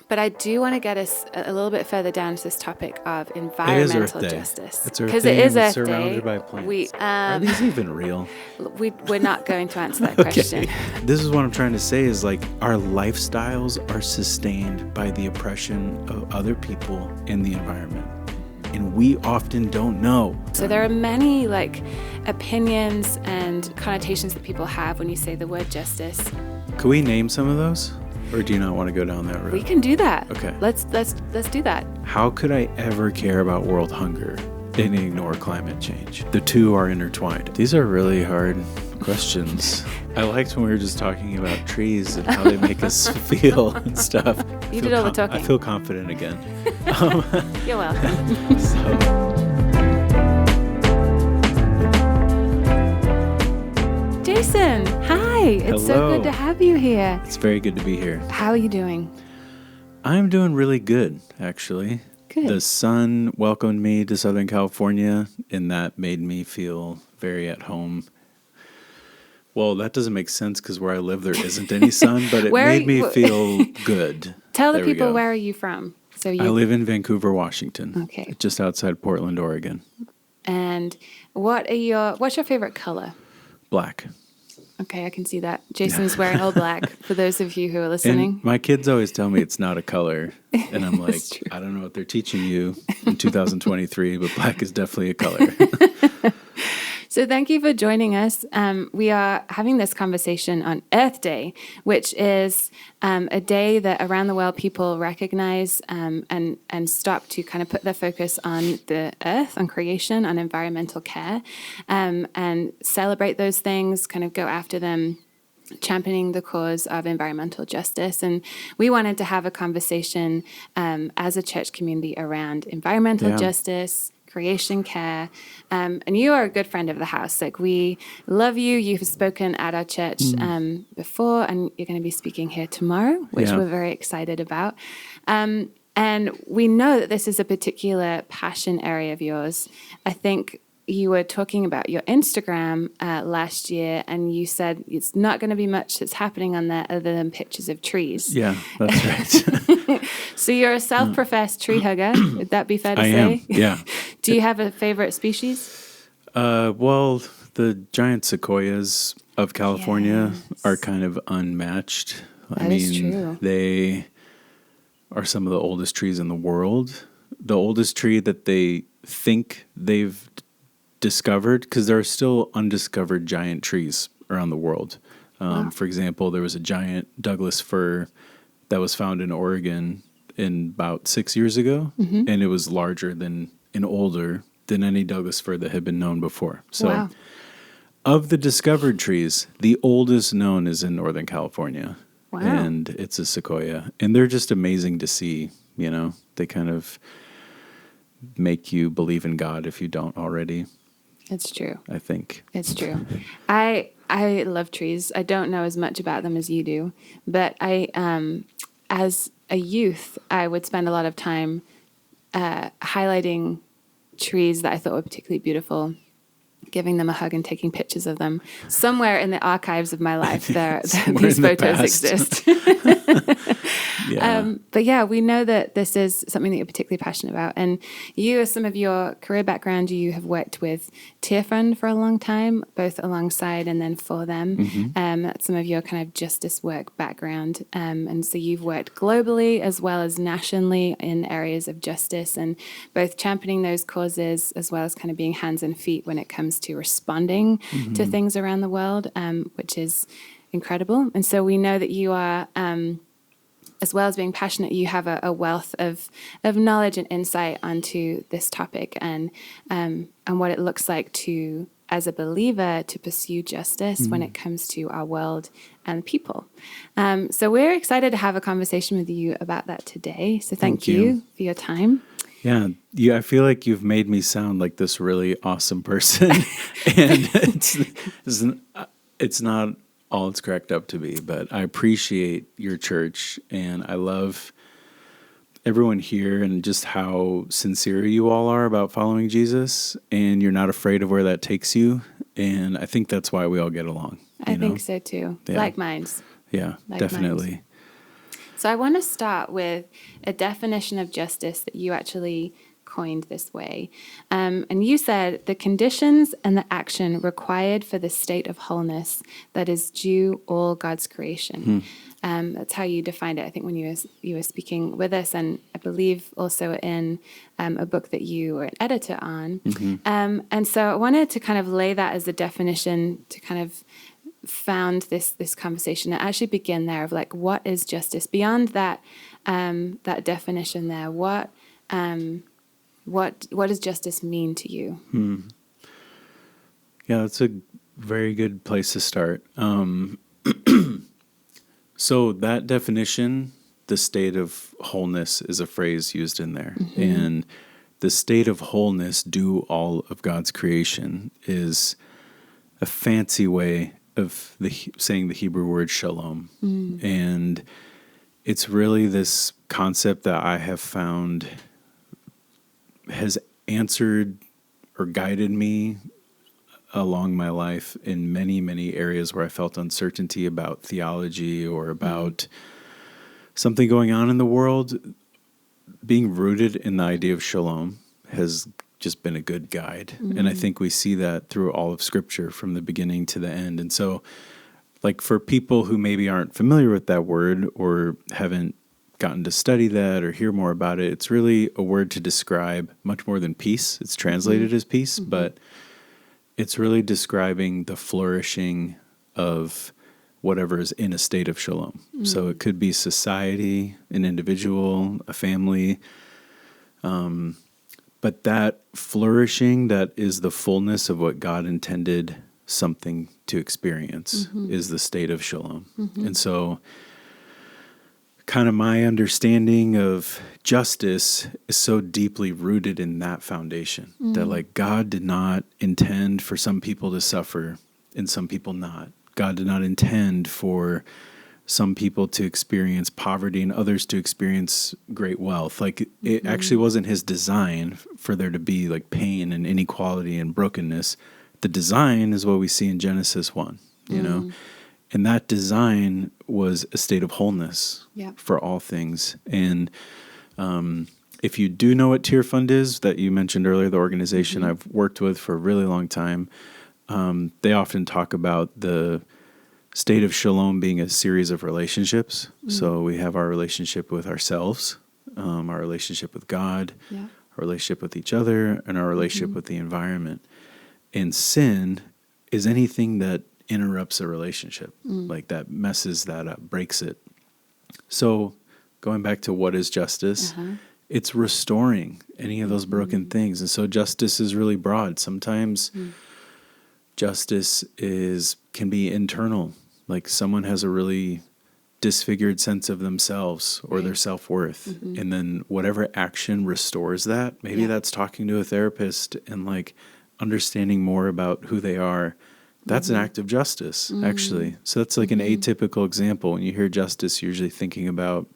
But I do want to get us a little bit further down to this topic of environmental justice. It's Earth Because Day. it is and Earth surrounded Day. by plants. Are these even real? We're not going to answer that question. This is what I'm trying to say is like our lifestyles are sustained by the oppression of other people in the environment. And we often don't know. So there are many like opinions and connotations that people have when you say the word justice. Could we name some of those? Or do you not want to go down that road? We can do that. Okay. Let's do that. How could I ever care about world hunger and ignore climate change? The two are intertwined. These are really hard questions. I liked when we were just talking about trees and how they make us feel and stuff. You did all the talking. I feel confident again. You're welcome. Jason, hi. It's so Hello. good to have you here. It's very good to be here. How are you doing? I'm doing really good, actually. Good. The sun welcomed me to Southern California, and that made me feel very at home. Well, that doesn't make sense because where I live, there isn't any sun, but it made me feel good. Tell the There we people, go. where are you from? So I live in Vancouver, Washington. Okay. Just outside Portland, Oregon. And what's your favorite color? Black. Okay, I can see that. Jason's wearing all black, for those of you who are listening. And my kids always tell me it's not a color. And I'm like, That's true. I don't know what they're teaching you in 2023, but black is definitely a color. So thank you for joining us. We are having this conversation on Earth Day, which is a day that around the world people recognize and stop to kind of put their focus on the earth, on creation, on environmental care, and celebrate those things, kind of go after them, championing the cause of environmental justice. And we wanted to have a conversation as a church community around environmental justice, creation care, and you are a good friend of the house. Like, we love you. You've spoken at our church before, and you're going to be speaking here tomorrow, which we're very excited about. And we know that this is a particular passion area of yours. I think you were talking about your Instagram last year, and you said it's not going to be much that's happening on there other than pictures of trees. Yeah, that's right. So you're a self-professed tree hugger. Would that be fair to I say? am, yeah. Do you have a favorite species? Well, the giant sequoias of California Yes. are kind of unmatched. That is true. They are some of the oldest trees in the world. The oldest tree that they think they've discovered, because there are still undiscovered giant trees around the world. For example, there was a giant Douglas fir that was found in Oregon in about 6 years ago, and it was larger than and older than any Douglas fir that had been known before. So of the discovered trees, the oldest known is in Northern California. Wow. And it's a sequoia. And they're just amazing to see, you know. They kind of make you believe in God if you don't already. It's true. I think. It's true. I love trees. I don't know as much about them as you do, but as a youth, I would spend a lot of time highlighting trees that I thought were particularly beautiful, giving them a hug and taking pictures of them. Somewhere in the archives of my life, these photos exist. But yeah, we know that this is something that you're particularly passionate about. And you, as some of your career background, you have worked with Tear Fund for a long time, both alongside and then for them. That's some of your kind of justice work background. And so you've worked globally as well as nationally in areas of justice, and both championing those causes as well as kind of being hands and feet when it comes to responding to things around the world, which is incredible. And so we know that you are, as well as being passionate, you have a wealth of knowledge and insight onto this topic and what it looks like to, as a believer, to pursue justice when it comes to our world and people. So we're excited to have a conversation with you about that today. So thank you for your time. Yeah, I feel like you've made me sound like this really awesome person, and it's not all it's cracked up to be, but I appreciate your church, and I love everyone here and just how sincere you all are about following Jesus, and you're not afraid of where that takes you, and I think that's why we all get along. I think so too. Yeah. Like minds. Yeah, Like definitely. minds. So I want to start with a definition of justice that you actually coined this way. And you said the conditions and the action required for the state of wholeness that is due all God's creation. That's how you defined it, I think, when you were speaking with us, and I believe also in a book that you were an editor on. And so I wanted to kind of lay that as a definition to kind of found this conversation and actually begin there of like, what is justice beyond that that definition there? What does justice mean to you? Yeah, that's a very good place to start. So that definition, the state of wholeness, is a phrase used in there. And the state of wholeness, due all of God's creation, is a fancy way of saying the Hebrew word shalom. And it's really this concept that I have found has answered or guided me along my life in many, many areas where I felt uncertainty about theology or about something going on in the world. Being rooted in the idea of shalom has just been a good guide. And I think we see that through all of Scripture from the beginning to the end. And so, like, for people who maybe aren't familiar with that word or haven't gotten to study that or hear more about it, it's really a word to describe much more than peace. It's translated as peace, but it's really describing the flourishing of whatever is in a state of shalom. So it could be society, an individual, a family, but that flourishing that is the fullness of what God intended something to experience is the state of shalom. And so kind of my understanding of justice is so deeply rooted in that foundation that, like, God did not intend for some people to suffer and some people not. God did not intend for some people to experience poverty and others to experience great wealth. Like, it actually wasn't his design for there to be like pain and inequality and brokenness. The design is what we see in Genesis 1, you know? And that design was a state of wholeness for all things. And if you do know what Tier Fund is, that you mentioned earlier, the organization I've worked with for a really long time, they often talk about the state of shalom being a series of relationships. So we have our relationship with ourselves, our relationship with God, our relationship with each other, and our relationship with the environment. And sin is anything that interrupts a relationship, like that messes that up, breaks it. So going back to what is justice, it's restoring any of those broken things. And so justice is really broad. Sometimes justice can be internal, like someone has a really disfigured sense of themselves or their self-worth. And then whatever action restores that, maybe that's talking to a therapist and like understanding more about who they are. That's an act of justice, actually. So that's like an atypical example. When you hear justice, you're usually thinking about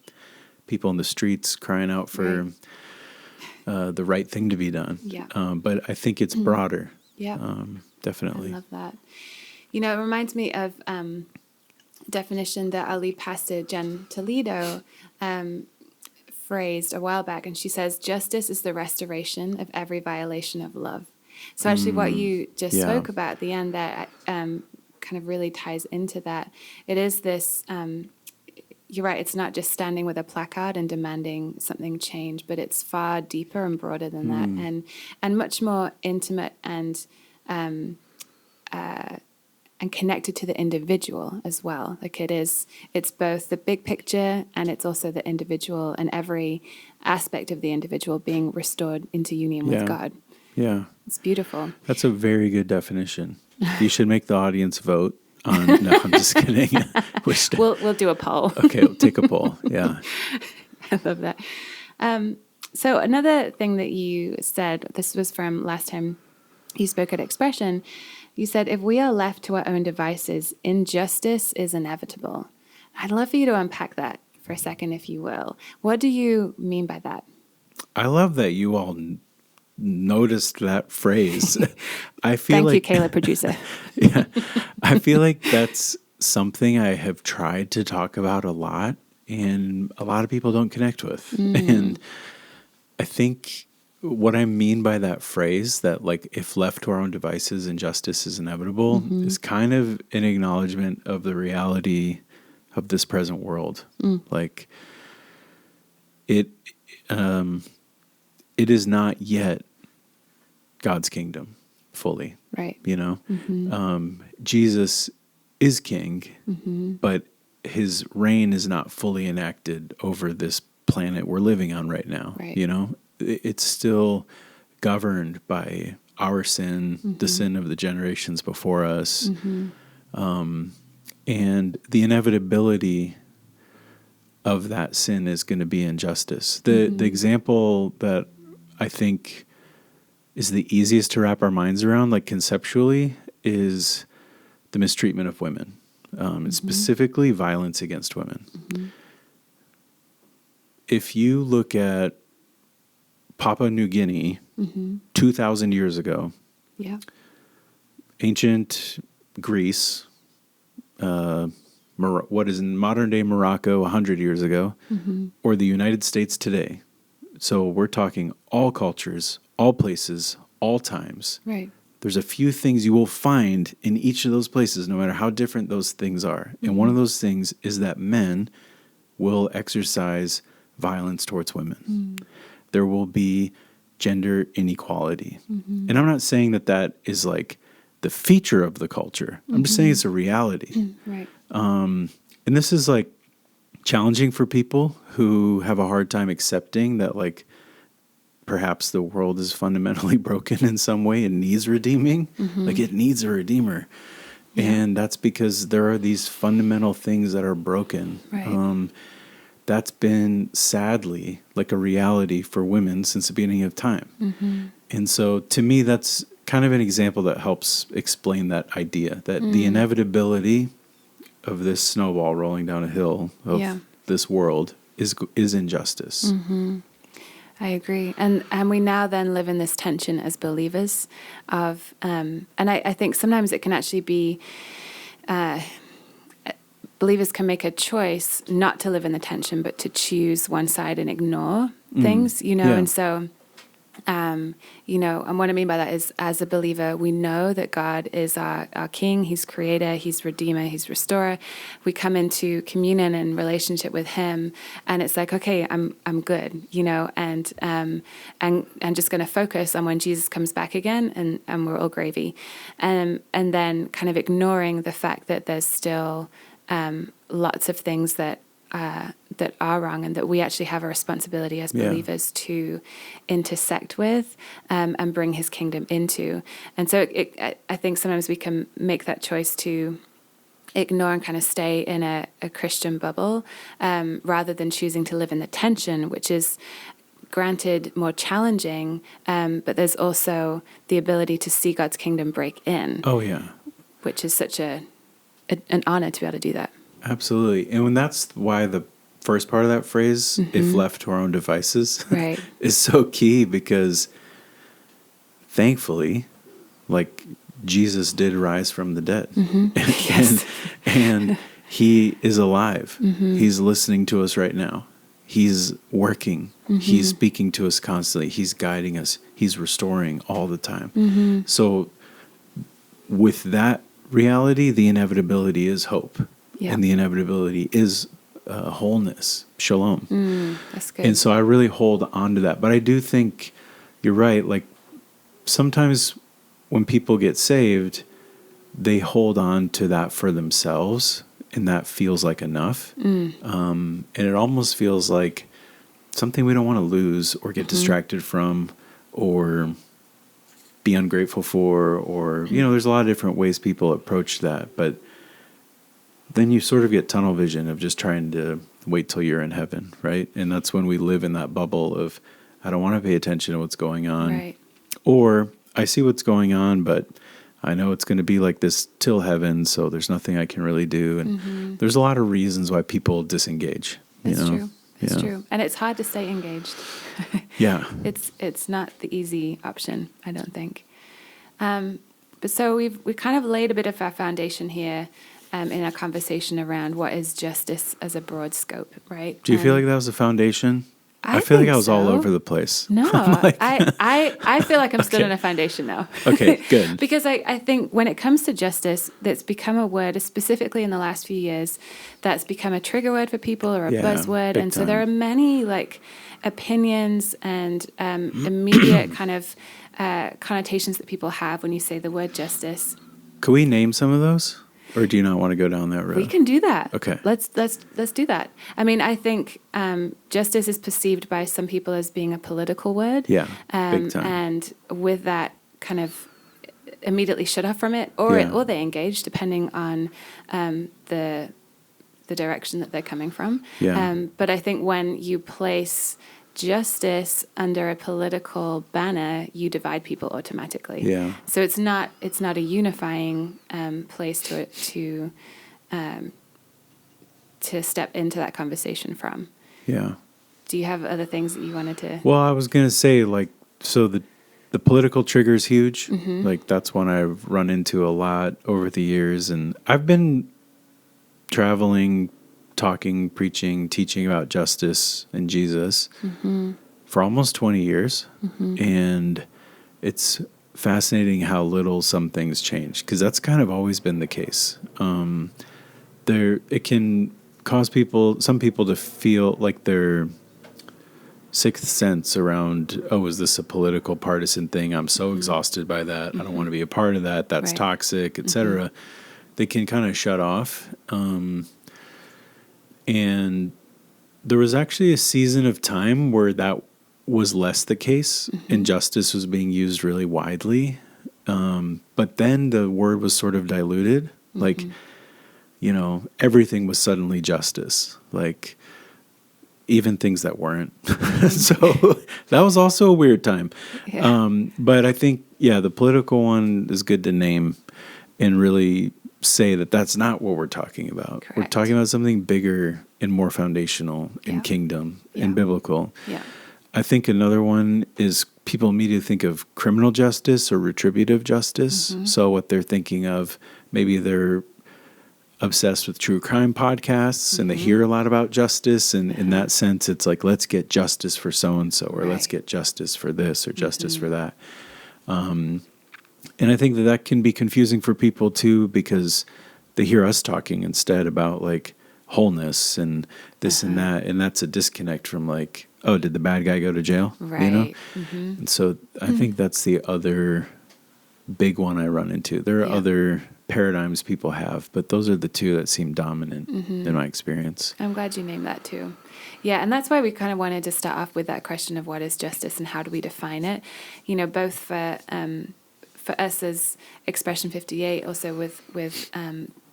people in the streets crying out for the right thing to be done. But I think it's broader. Definitely. I love that. You know, it reminds me of a definition that our lead pastor, Jen Toledo, phrased a while back. And she says, justice is the restoration of every violation of love. So actually what you just spoke about at the end that kind of really ties into that. It is this, you're right, it's not just standing with a placard and demanding something change, but it's far deeper and broader than that and much more intimate and connected to the individual as well. Like it's both the big picture and it's also the individual and every aspect of the individual being restored into union with God. Yeah. It's beautiful. That's a very good definition. You should make the audience vote on, no, I'm just kidding. We'll do a poll. Okay, we'll take a poll. Yeah. I love that. So another thing that you said, this was from last time you spoke at Expression, you said, if we are left to our own devices, injustice is inevitable. I'd love for you to unpack that for a second, if you will. What do you mean by that? I love that you all noticed that phrase. I feel Thank you, Kayla, producer. I feel like that's something I have tried to talk about a lot and a lot of people don't connect with. And I think what I mean by that phrase, that like if left to our own devices, injustice is inevitable, is kind of an acknowledgement of the reality of this present world. Like it is not yet God's kingdom fully. Right. You know, Jesus is king, but his reign is not fully enacted over this planet we're living on right now. Right. You know, it's still governed by our sin, the sin of the generations before us, and the inevitability of that sin is going to be injustice. The example that I think is the easiest to wrap our minds around, like conceptually, is the mistreatment of women, and specifically violence against women. If you look at Papua New Guinea 2,000 years ago, Yeah. ancient Greece, what is in modern day Morocco 100 years ago, or the United States today. So we're talking all cultures, all places, all times. Right. There's a few things you will find in each of those places, no matter how different those things are. And one of those things is that men will exercise violence towards women. There will be gender inequality. And I'm not saying that that is like the feature of the culture. I'm just saying it's a reality. Right. And this is like challenging for people who have a hard time accepting that like perhaps the world is fundamentally broken in some way and needs redeeming. Like it needs a redeemer. Yeah. And that's because there are these fundamental things that are broken. Right. That's been sadly like a reality for women since the beginning of time. And so to me, that's kind of an example that helps explain that idea that the inevitability of this snowball rolling down a hill of this world is injustice. I agree. And we now then live in this tension as believers of, and I think sometimes it can actually be, believers can make a choice not to live in the tension, but to choose one side and ignore things, you know, Yeah. and so, you know, and what I mean by that is as a believer, we know that God is our King, He's Creator, He's Redeemer, He's Restorer. We come into communion and relationship with Him, and it's like, okay, I'm good, you know, and just going to focus on when Jesus comes back again, and we're all gravy, and then kind of ignoring the fact that there's still lots of things that are wrong, and that we actually have a responsibility as believers to intersect with and bring His kingdom into. And so I think sometimes we can make that choice to ignore and kind of stay in a Christian bubble rather than choosing to live in the tension, which is granted more challenging, but there's also the ability to see God's kingdom break in. Oh, yeah. Which is such an honor to be able to do that. Absolutely. And when that's why the first part of that phrase, if left to our own devices, Right. is so key, because thankfully, like Jesus did rise from the dead Yes. and He is alive. He's listening to us right now. He's working. He's speaking to us constantly. He's guiding us. He's restoring all the time. So with that reality, the inevitability is hope. Yeah. And the inevitability is wholeness, shalom. That's good. And so I really hold on to that. But I do think you're right. Like sometimes when people get saved, they hold on to that for themselves, and that feels like enough. And it almost feels like something we don't want to lose or get distracted from or be ungrateful for, or, you know, there's a lot of different ways people approach that. But then you sort of get tunnel vision of just trying to wait till you're in heaven, right? And that's when we live in that bubble of, I don't want to pay attention to what's going on. Right. Or I see what's going on, but I know it's going to be like this till heaven, so there's nothing I can really do. And there's a lot of reasons why people disengage. That's you know? true. It's true. And it's hard to stay engaged. Yeah. It's not the easy option, I don't think. But so we've kind of laid a bit of our foundation here in a conversation around what is justice as a broad scope, right? Do you feel like that was the foundation? I feel think like I was all so. over the place. No, I feel like I'm still Okay. in a foundation now. Okay, good. Because I think when it comes to justice, that's become a word, specifically in the last few years, that's become a trigger word for people or a Yeah, buzzword. big And so there are time. many like opinions and immediate kind of connotations that people have when you say the word justice. Could we name some of those? Or do you not want to go down that road? We can do that. Okay. Let's do that. I mean, I think justice is perceived by some people as being a political word. Yeah, big time. And with that, kind of immediately shut off from it, or Yeah. they engage depending on the direction that they're coming from. Yeah. But I think when you place justice under a political banner, you divide people automatically. Yeah. So it's not a unifying place to step into that conversation from. Yeah. Do you have other things that you wanted to? Well, I was going to say, like, so the political trigger is huge. Mm-hmm. Like, that's one I've run into a lot over the years. And I've been traveling, talking, preaching, teaching about justice and Jesus Mm-hmm. for almost 20 years. Mm-hmm. And it's fascinating how little some things change, because that's kind of always been the case. It can cause some people to feel like their sixth sense around, oh, is this a political partisan thing? I'm so exhausted by that. I don't want to be a part of that. That's Right. toxic, etc. They can kind of shut off. And there was actually a season of time where that was less the case, and justice was being used really widely. But then the word was sort of diluted. Like, everything was suddenly justice. Like, even things that weren't. So that was also a weird time. Yeah. But I think, the political one is good to name and really say that that's not what we're talking about. We're Correct. talking about something bigger and more foundational in kingdom and biblical. Yeah. I think another one is people immediately think of criminal justice or retributive justice. So what they're thinking of, maybe they're obsessed with true crime podcasts and they hear a lot about justice. And in that sense, it's like, let's get justice for so-and-so, or let's get justice for this or justice for that. And I think that can be confusing for people too, because they hear us talking instead about like wholeness and this and that. And that's a disconnect from like, oh, did the bad guy go to jail? Right. And so I think that's the other big one I run into. There are other paradigms people have, but those are the two that seem dominant in my experience. I'm glad you named that too. Yeah, and that's why we kind of wanted to start off with that question of what is justice and how do we define it. Both for us as Expression 58, also with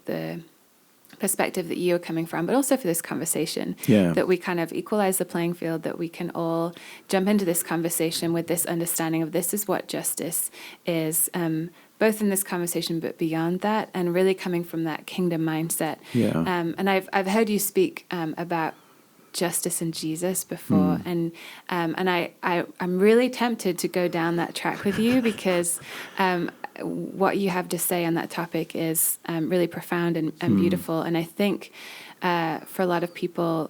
the perspective that you're coming from, but also for this conversation, that we kind of equalize the playing field, that we can all jump into this conversation with this understanding of this is what justice is, both in this conversation but beyond that, and really coming from that kingdom mindset. And I've heard you speak about justice in Jesus before, and I'm really tempted to go down that track with you because what you have to say on that topic is really profound and beautiful, and I think for a lot of people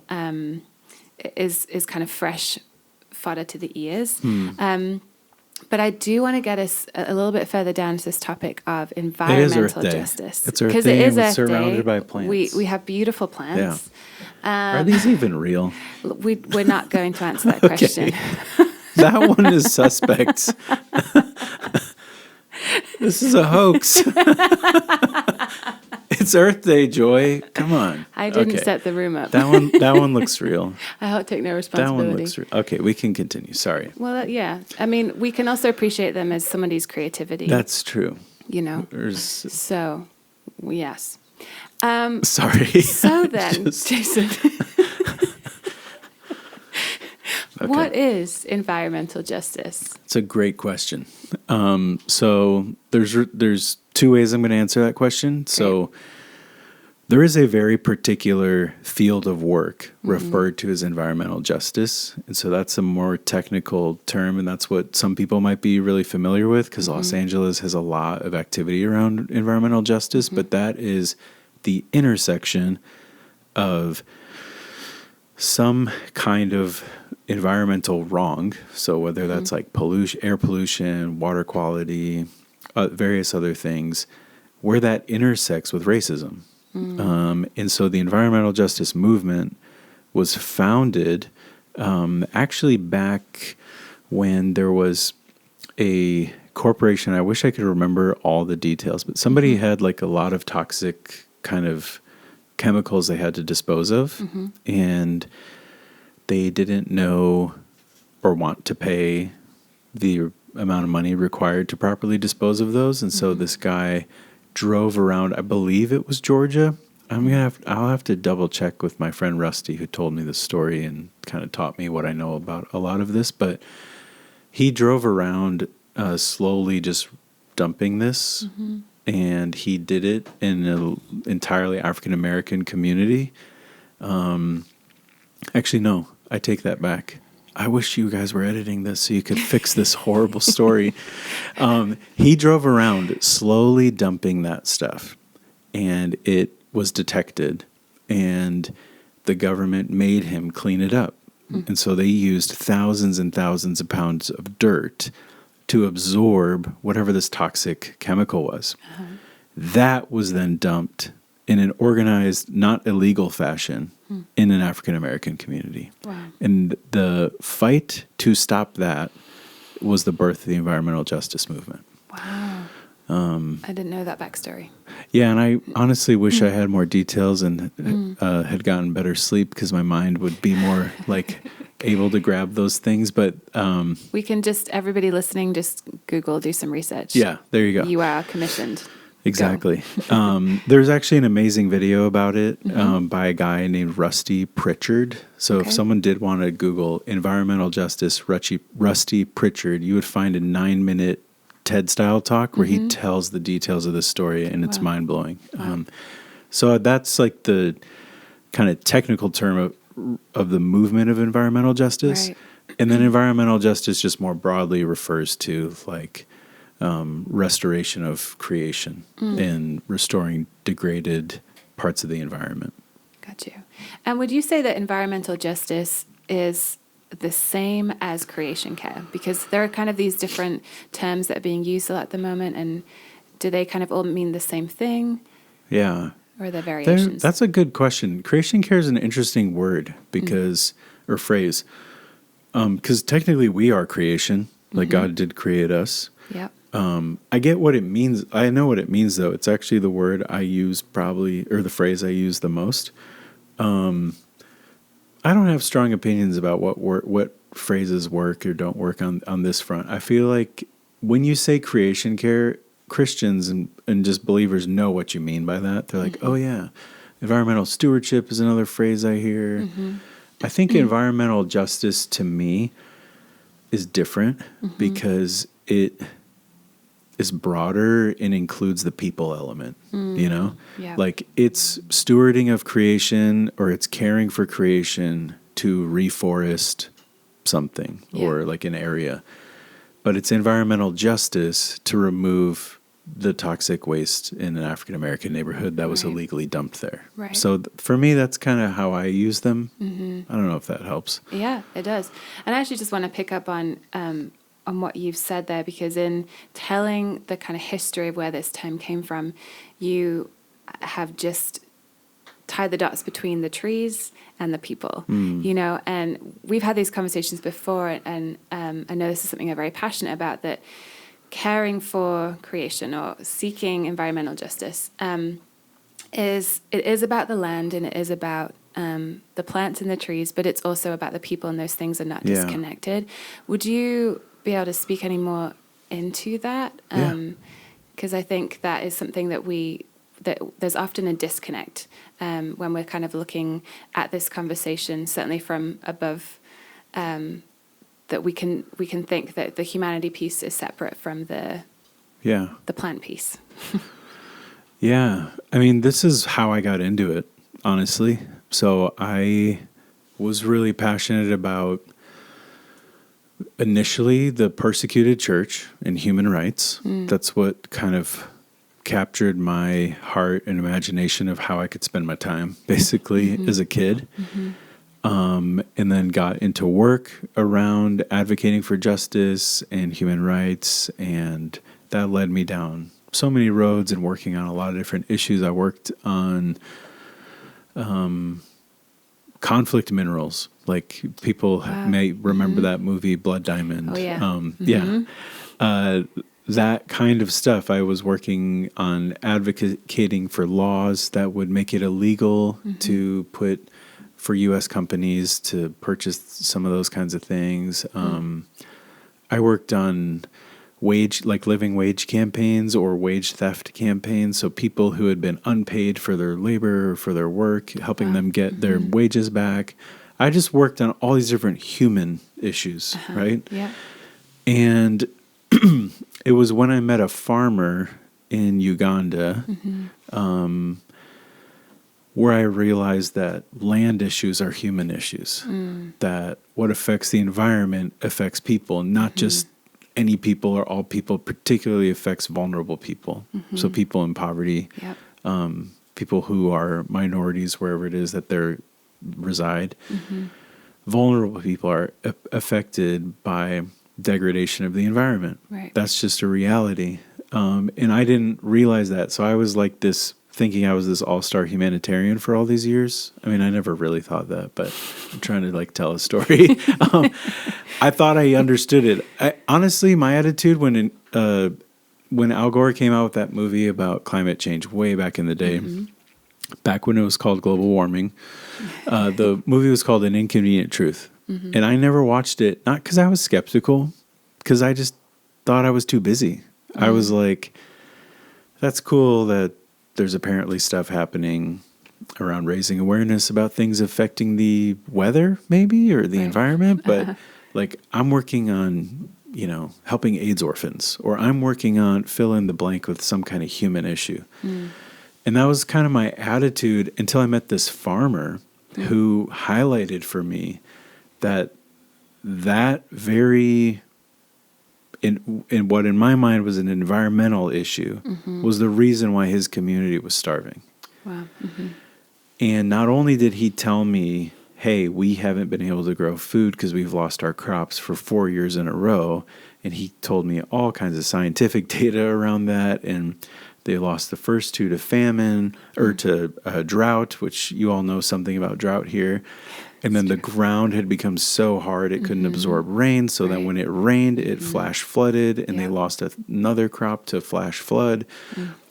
is kind of fresh fodder to the ears. But I do want to get us a little bit further down to this topic of environmental justice. It's Earth because Day, it is and we're Earth surrounded Day. by plants. We have beautiful plants. Are these even real? We're not going to answer that question. That one is suspect. This is a hoax. It's Earth Day, Joy. Come on. I didn't set the room up. That one looks real. I'll take no That responsibility. one looks real. Okay, we can continue. Sorry. Well, yeah. I mean, we can also appreciate them as somebody's creativity. That's true. So, yes. Sorry. So then, Jason, what is environmental justice? It's a great question. So there's two ways I'm going to answer that question. So there is a very particular field of work referred to as environmental justice. And so that's a more technical term, and that's what some people might be really familiar with, because Los Angeles has a lot of activity around environmental justice, but that is the intersection of some kind of environmental wrong. So whether that's like pollution, air pollution, water quality, various other things, where that intersects with racism. And so the environmental justice movement was founded actually back when there was a corporation. I wish I could remember all the details, but somebody had like a lot of toxic kind of chemicals they had to dispose of, and they didn't know or want to pay the amount of money required to properly dispose of those. And so this guy drove around, I believe it was Georgia. I'll have to double check with my friend Rusty, who told me this story and kind of taught me what I know about a lot of this. But he drove around slowly just dumping this, and he did it in an entirely African-American community. Actually, no, I take that back. I wish you guys were editing this so you could fix this horrible story. He drove around slowly dumping that stuff, and it was detected, and the government made him clean it up. And so they used thousands and thousands of pounds of dirt to absorb whatever this toxic chemical was. That was then dumped in an organized, not illegal fashion in an African-American community. Wow. And the fight to stop that was the birth of the environmental justice movement. Wow. I didn't know that backstory. Yeah, and I honestly wish I had more details and had gotten better sleep, because my mind would be more like able to grab those things. But We can everybody listening, just Google, do some research. yeah, there you go. You are commissioned. Exactly. There's actually an amazing video about it by a guy named Rusty Pritchard. So if someone did want to Google environmental justice, Rusty Pritchard, you would find a 9-minute TED-style talk where he tells the details of the story, and it's mind-blowing. Wow. So that's like the kind of technical term of the movement of environmental justice. Right. And then environmental justice just more broadly refers to like restoration of creation and restoring degraded parts of the environment. Got you. And would you say that environmental justice is the same as creation care? Because there are kind of these different terms that are being used a lot at the moment, and do they kind of all mean the same thing? Yeah. Or are there variations? That's a good question. Creation care is an interesting word because, or phrase, because technically we are creation, like God did create us. Yep. I get what it means. I know what it means, though. It's actually the word I use probably, or the phrase I use the most. I don't have strong opinions about what phrases work or don't work on this front. I feel like when you say creation care, Christians and just believers know what you mean by that. They're like, oh yeah, environmental stewardship is another phrase I hear. I think environmental justice to me is different because it is broader and includes the people element, you know? Yeah. Like it's stewarding of creation, or it's caring for creation to reforest something or like an area. But it's environmental justice to remove the toxic waste in an African-American neighborhood that was illegally dumped there. Right. So for me, that's kind of how I use them. I don't know if that helps. Yeah, it does. And I actually just want to pick up on what you've said there, because in telling the kind of history of where this term came from, you have just tied the dots between the trees and the people, you know, and we've had these conversations before, and I know this is something I'm very passionate about, that caring for creation or seeking environmental justice is about the land, and it is about the plants and the trees, but it's also about the people, and those things are not disconnected. Would you be able to speak any more into that? Because I think that is something that there's often a disconnect when we're kind of looking at this conversation, certainly from above, that we can think that the humanity piece is separate from the plant piece. Yeah. I mean, this is how I got into it, honestly. So I was really passionate about initially the persecuted church and human rights. That's what kind of captured my heart and imagination of how I could spend my time, basically, as a kid. And then got into work around advocating for justice and human rights. And that led me down so many roads and working on a lot of different issues. I worked on conflict minerals. Like people may remember that movie Blood Diamond. Oh, yeah. That kind of stuff. I was working on advocating for laws that would make it illegal to put for U.S. companies to purchase some of those kinds of things. I worked on living wage campaigns or wage theft campaigns. So people who had been unpaid for their labor or for their work, helping them get their wages back. I just worked on all these different human issues, right? Yeah. And it was when I met a farmer in Uganda, where I realized that land issues are human issues, that what affects the environment affects people, not just any people or all people, particularly affects vulnerable people. So people in poverty, people who are minorities, wherever it is that they reside. Vulnerable people are affected by degradation of the environment. Right. That's just a reality. And I didn't realize that. So I was like thinking I was this all-star humanitarian for all these years. I mean, I never really thought that, but I'm trying to tell a story. I thought I understood it. Honestly, my attitude when Al Gore came out with that movie about climate change way back in the day, back when it was called global warming, the movie was called An Inconvenient Truth. And I never watched it, not because I was skeptical, because I just thought I was too busy. I was like, that's cool that there's apparently stuff happening around raising awareness about things affecting the weather, maybe, or the environment. But I'm working on, helping AIDS orphans, or I'm working on fill in the blank with some kind of human issue. And that was kind of my attitude until I met this farmer who highlighted for me that very in what in my mind was an environmental issue was the reason why his community was starving. Wow. And not only did he tell me, hey, we haven't been able to grow food because we've lost our crops for 4 years in a row, and he told me all kinds of scientific data around that, and they lost the first 2 to famine or to drought, which you all know something about drought here. And then the ground had become so hard it couldn't absorb rain. So then when it rained, it flash flooded, and they lost another crop to flash flood.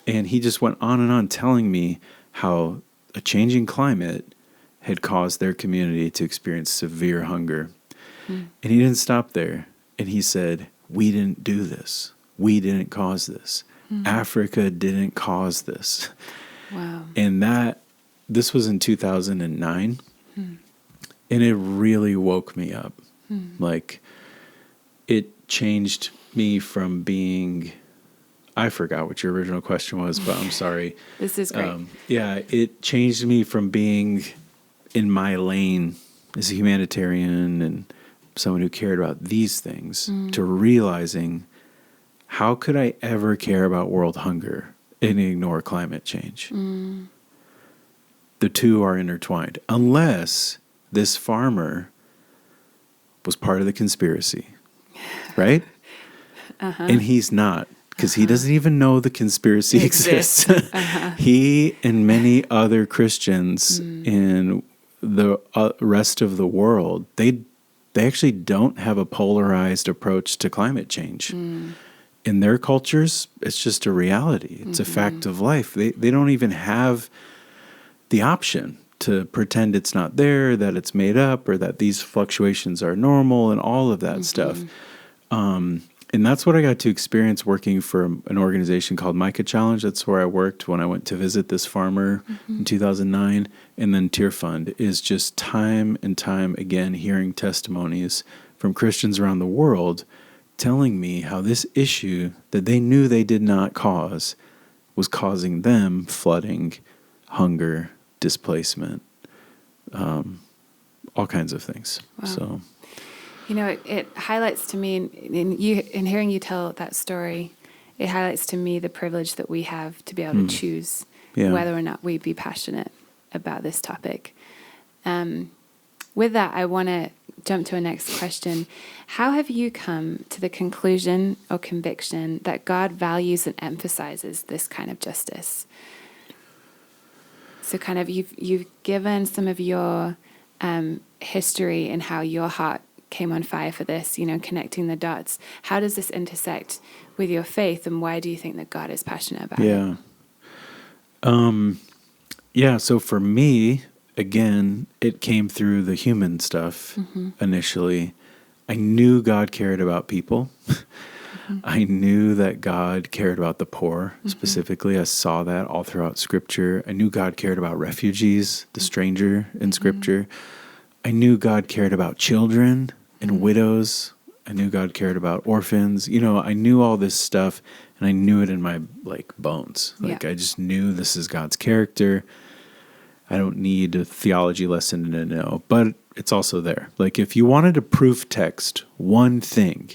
And he just went on and on telling me how a changing climate had caused their community to experience severe hunger. And he didn't stop there. And he said, we didn't do this. We didn't cause this. Africa didn't cause this. Wow. And this was in 2009. And it really woke me up. It changed me from being, I forgot what your original question was, but I'm sorry. This is great. It changed me from being in my lane as a humanitarian and someone who cared about these things to realizing, how could I ever care about world hunger and ignore climate change? The two are intertwined, unless this farmer was part of the conspiracy, right? And he's not, because he doesn't even know the conspiracy exists. He and many other Christians in the rest of the world, they actually don't have a polarized approach to climate change. In their cultures, it's just a reality. It's a fact of life. They don't even have the option to pretend it's not there, that it's made up, or that these fluctuations are normal and all of that stuff. And that's what I got to experience working for an organization called Micah Challenge. That's where I worked when I went to visit this farmer in 2009. And then Tear Fund is just time and time again hearing testimonies from Christians around the world telling me how this issue that they knew they did not cause was causing them flooding, hunger, displacement, all kinds of things. Wow. So, it highlights to me in hearing you tell that story, it highlights to me the privilege that we have to be able to choose Yeah. whether or not we be passionate about this topic. With that, I want to jump to a next question. How have you come to the conclusion or conviction that God values and emphasizes this kind of justice? So kind of you've given some of your history and how your heart came on fire for this, connecting the dots. How does this intersect with your faith, and why do you think that God is passionate about it? Yeah, so for me, again, it came through the human stuff initially. I knew God cared about people. I knew that God cared about the poor specifically. I saw that all throughout Scripture. I knew God cared about refugees, the stranger in Scripture. I knew God cared about children and widows. I knew God cared about orphans. I knew all this stuff, and I knew it in my bones. I just knew this is God's character. I don't need a theology lesson to know, but it's also there. If you wanted to proof text one thing,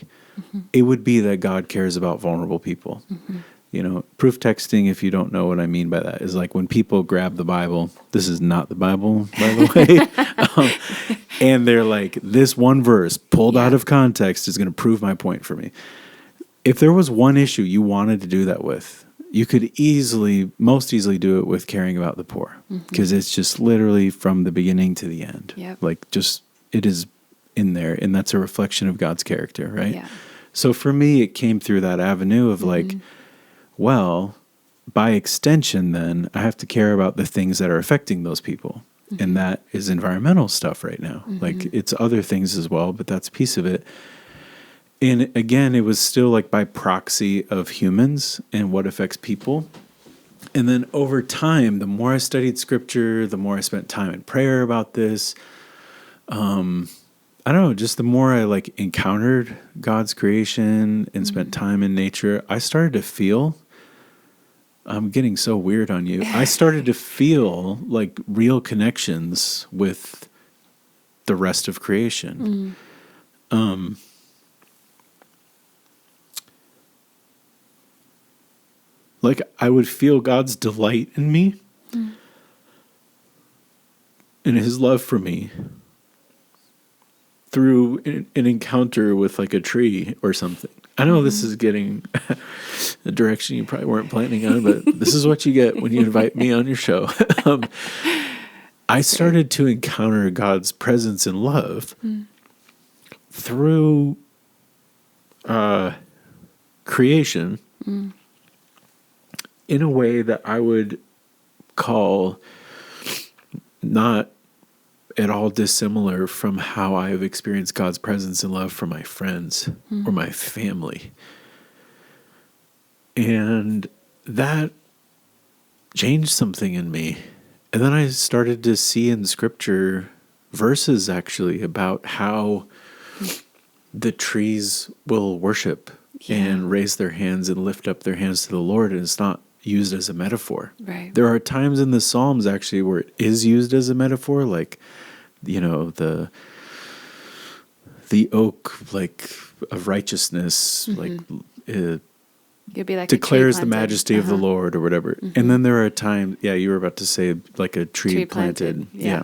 it would be that God cares about vulnerable people. Proof texting, if you don't know what I mean by that, is when people grab the Bible. This is not the Bible, by the way. And they're this one verse pulled out of context is going to prove my point for me. If there was one issue you wanted to do that with, you could most easily do it with caring about the poor, because it's just literally from the beginning to the end. Yep. It is in there, and that's a reflection of God's character, right? Yeah. So for me, it came through that avenue of well, by extension, then I have to care about the things that are affecting those people. And that is environmental stuff right now. It's other things as well, but that's a piece of it. And again, it was still by proxy of humans and what affects people. And then over time, the more I studied Scripture, the more I spent time in prayer about this. I don't know, just the more I encountered God's creation and spent time in nature, I started to feel, I'm getting so weird on you. I started to feel real connections with the rest of creation. I would feel God's delight in me and his love for me through an encounter with a tree or something. I know this is getting a direction you probably weren't planning on, but this is what you get when you invite me on your show. I started to encounter God's presence and love through creation in a way that I would call not at all dissimilar from how I have experienced God's presence and love from my friends or my family. And that changed something in me. And then I started to see in Scripture verses actually about how the trees will worship and raise their hands and lift up their hands to the Lord, and it's not used as a metaphor. Right. There are times in the Psalms actually where it is used as a metaphor, the oak of righteousness, You'd be declares a the tree planted. majesty of the Lord or whatever. And then there are times, you were about to say a tree planted. Yeah.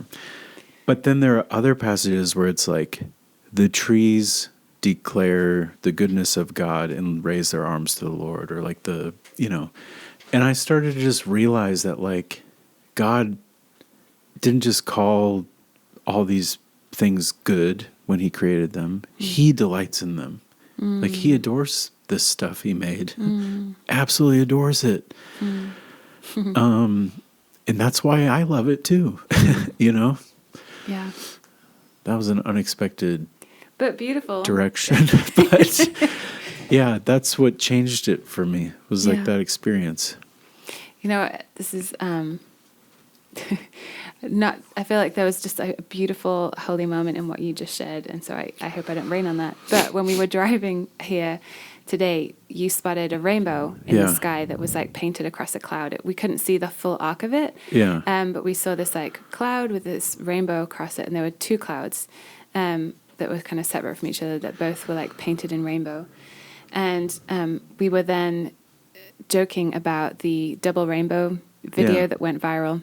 But then there are other passages where it's the trees declare the goodness of God and raise their arms to the Lord, or and I started to just realize that God didn't just call all these things good when he created them. He delights in them. He adores this stuff he made. Absolutely adores it. And that's why I love it too. Yeah. That was an unexpected but beautiful direction. But yeah, that's what changed it for me, was that experience. This is not, I feel like there was just a beautiful holy moment in what you just shared, and so I hope I don't rain on that. But when we were driving here today, you spotted a rainbow in the sky that was painted across a cloud. We couldn't see the full arc of it, but we saw this cloud with this rainbow across it, and there were two clouds that were kind of separate from each other that both were painted in rainbow. And we were then joking about the double rainbow video Yeah. that went viral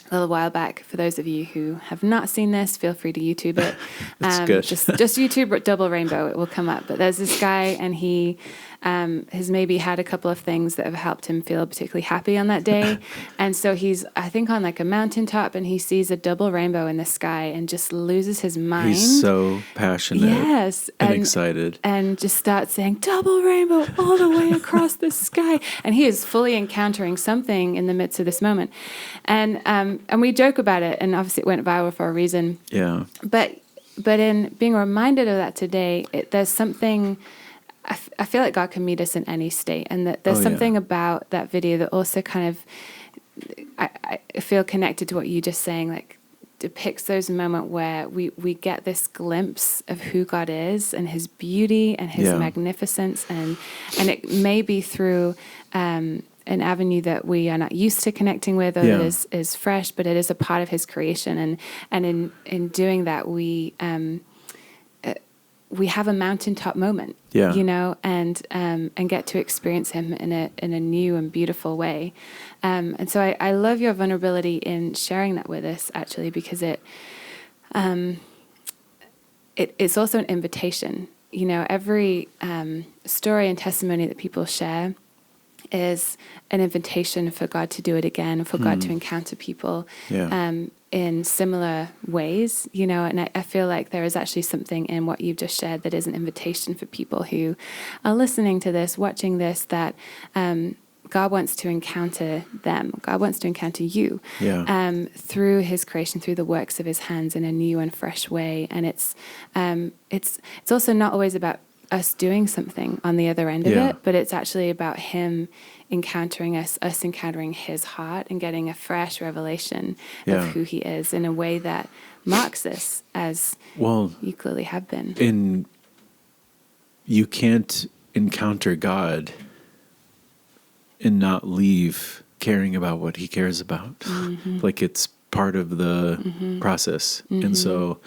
a little while back. For those of you who have not seen this, feel free to YouTube it. That's good. Just YouTube double rainbow, it will come up. But there's this guy, and he has maybe had a couple of things that have helped him feel particularly happy on that day. And so he's, I think, on like a mountaintop, and he sees a double rainbow in the sky and just loses his mind. He's so passionate. Yes. And excited. And just starts saying, double rainbow all the way across the sky. And he is fully encountering something in the midst of this moment. And we joke about it, and obviously it went viral for a reason. Yeah. But in being reminded of that today, there's something, I feel like God can meet us in any state. And that there's something about that video that also kind of, I feel connected to what you just saying, like depicts those moments where we get this glimpse of who God is and his beauty and his magnificence. And it may be through an avenue that we are not used to connecting with, or that is fresh, but it is a part of his creation. And in doing that, we have a mountaintop moment, you know, and get to experience him in a new and beautiful way. And so I love your vulnerability in sharing that with us, actually, because it's also an invitation. You know, every story and testimony that people share is an invitation for God to do it again, for God to encounter people in similar ways, you know. And I feel like there is actually something in what you've just shared that is an invitation for people who are listening to this, watching this, that God wants to encounter them. God wants to encounter you through his creation, through the works of his hands in a new and fresh way. And it's also not always about us doing something on the other end of it, but it's actually about him encountering us encountering his heart, and getting a fresh revelation of who he is in a way that marks us, as you clearly have been. You can't encounter God and not leave caring about what he cares about. Like it's part of the process. And so,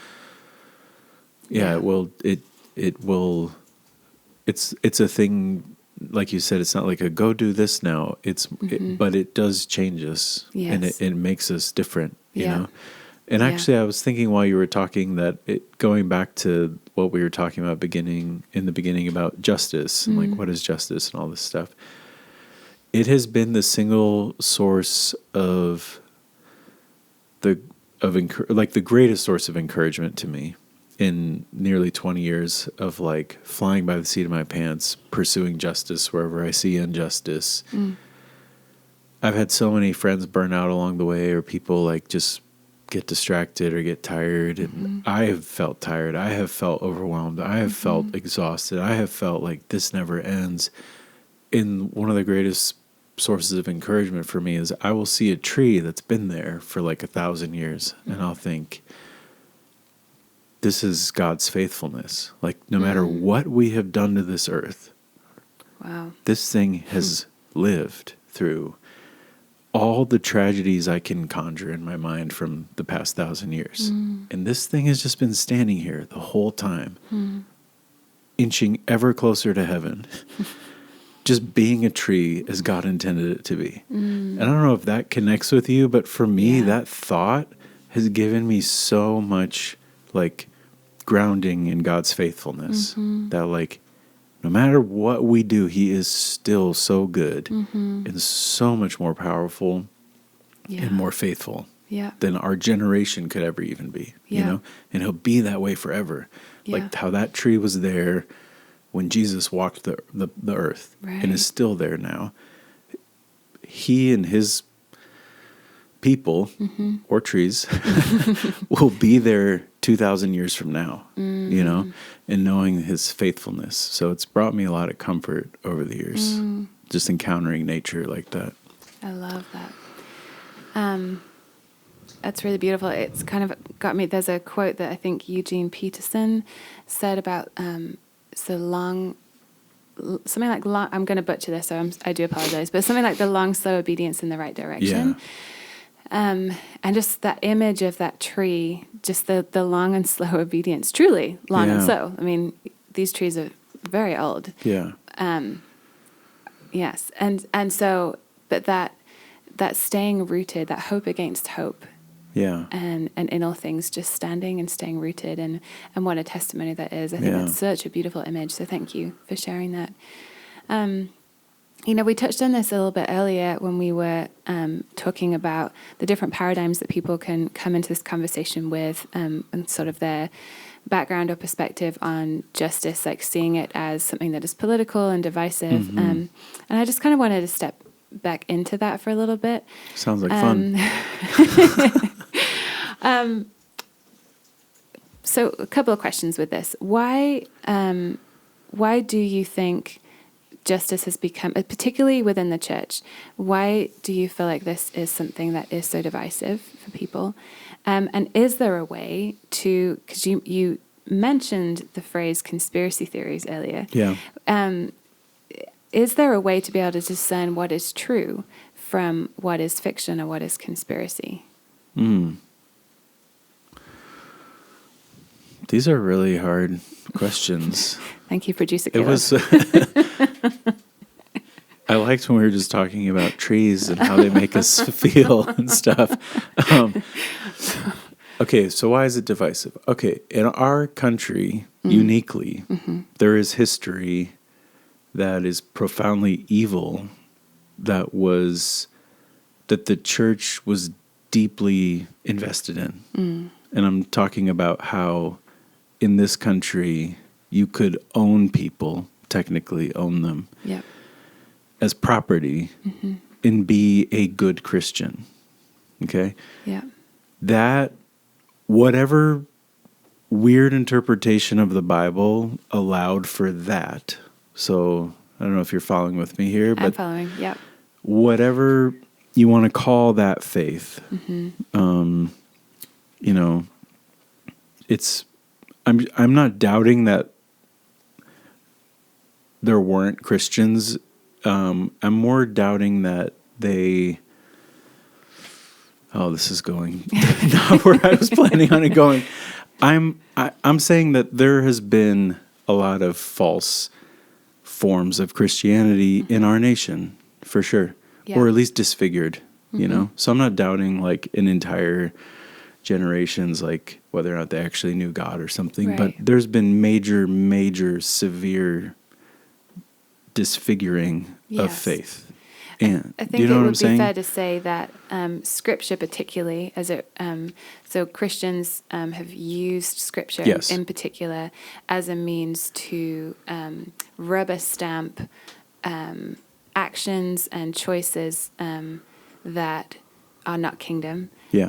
it will, it's a thing, like you said, it's not like a go do this now. But it does change us, and it makes us different, you know? And actually I was thinking while you were talking that going back to what we were talking about in the beginning about justice and like, what is justice and all this stuff. It has been the single source of the greatest source of encouragement to me in nearly 20 years of like flying by the seat of my pants, pursuing justice wherever I see injustice. I've had so many friends burn out along the way, or people like just get distracted or get tired. And I have felt tired. I have felt overwhelmed. I have felt exhausted. I have felt like this never ends. And one of the greatest sources of encouragement for me is I will see a tree that's been there for like 1,000 years, and I'll think, this is God's faithfulness. Like no matter what we have done to this earth, this thing has lived through all the tragedies I can conjure in my mind from the past 1,000 years. And this thing has just been standing here the whole time, inching ever closer to heaven, just being a tree as God intended it to be. And I don't know if that connects with you, but for me, that thought has given me so much like grounding in God's faithfulness, that like, no matter what we do, he is still so good and so much more powerful and more faithful than our generation could ever even be, you know? And he'll be that way forever. Like how that tree was there when Jesus walked the earth and is still there now. He and his people or trees will be there 2,000 years from now, you know, and knowing his faithfulness. So it's brought me a lot of comfort over the years, just encountering nature like that. I love that. That's really beautiful. It's kind of got me. There's a quote that I think Eugene Peterson said about something like long, I'm going to butcher this, so I do apologize, but something like the long, slow obedience in the right direction. And just that image of that tree, just the long and slow obedience, truly long and slow. I mean, these trees are very old. Yes. And so, but that staying rooted, that hope against hope, Yeah. and in all things, just standing and staying rooted, and what a testimony that is. I think Yeah. that's such a beautiful image. So thank you for sharing that. You know, we touched on this a little bit earlier when we were talking about the different paradigms that people can come into this conversation with, and sort of their background or perspective on justice, like seeing it as something that is political and divisive. Mm-hmm. And I just kind of wanted to step back into that for a little bit. Sounds like fun. So a couple of questions with this. Why do you think justice has become, particularly within the church, why do you feel like this is something that is so divisive for people? And is there a way to, because you mentioned the phrase conspiracy theories earlier. Yeah. Is there a way to be able to discern what is true from what is fiction or what is conspiracy? These are really hard questions. Thank you, producer It Caleb. was. I liked when we were just talking about trees and how they make us feel and stuff. Okay, so why is it divisive? Okay, in our country, uniquely, there is history that is profoundly evil, that the church was deeply invested in. And I'm talking about how in this country you could own people, technically own them, Yep. as property and be a good Christian. Okay? Yeah. That, whatever weird interpretation of the Bible allowed for that. So I don't know if you're following with me here, I'm but following. Yep. whatever you want to call that faith, you know, I'm not doubting that there weren't Christians. I'm more doubting that this is going not where I was planning on it going. I'm saying that there has been a lot of false forms of Christianity in our nation, for sure, or at least disfigured, you know? So I'm not doubting like an entire generations, like whether or not they actually knew God or something, Right. but there's been major, severe disfiguring of Yes. faith. And I do think you know it what would I'm be saying? fair to say that Scripture, particularly as it, so Christians have used Scripture Yes. in particular as a means to rubber stamp actions and choices that are not kingdom, Yeah.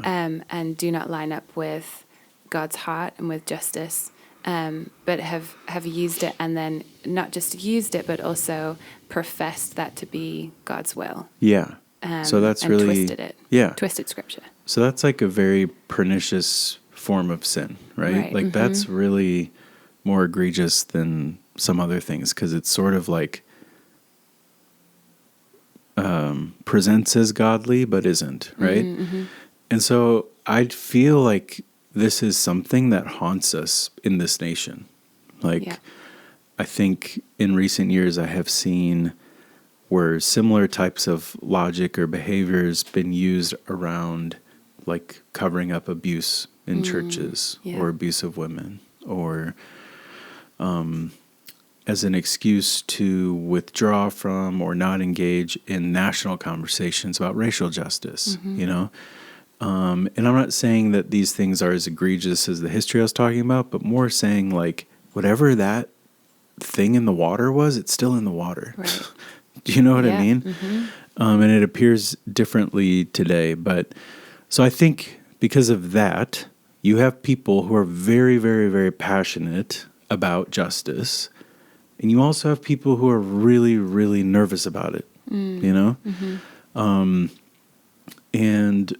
and do not line up with God's heart and with justice. But have used it, and then not just used it, but also professed that to be God's will. Yeah. So that's and really twisted it. Yeah. Twisted Scripture. So that's like a very pernicious form of sin, right? Right. Like that's really more egregious than some other things, because it's sort of like presents as godly but isn't, right? And so I feel like this is something that haunts us in this nation. Like, Yeah. I think in recent years I have seen where similar types of logic or behaviors been used around like covering up abuse in churches or abuse of women, or as an excuse to withdraw from or not engage in national conversations about racial justice, you know? And I'm not saying that these things are as egregious as the history I was talking about, but more saying like whatever that thing in the water was, it's still in the water. Right. Do you know what I Yeah. mean? And it appears differently today. But so I think because of that, you have people who are very, very, very passionate about justice. And you also have people who are really, really nervous about it, you know? And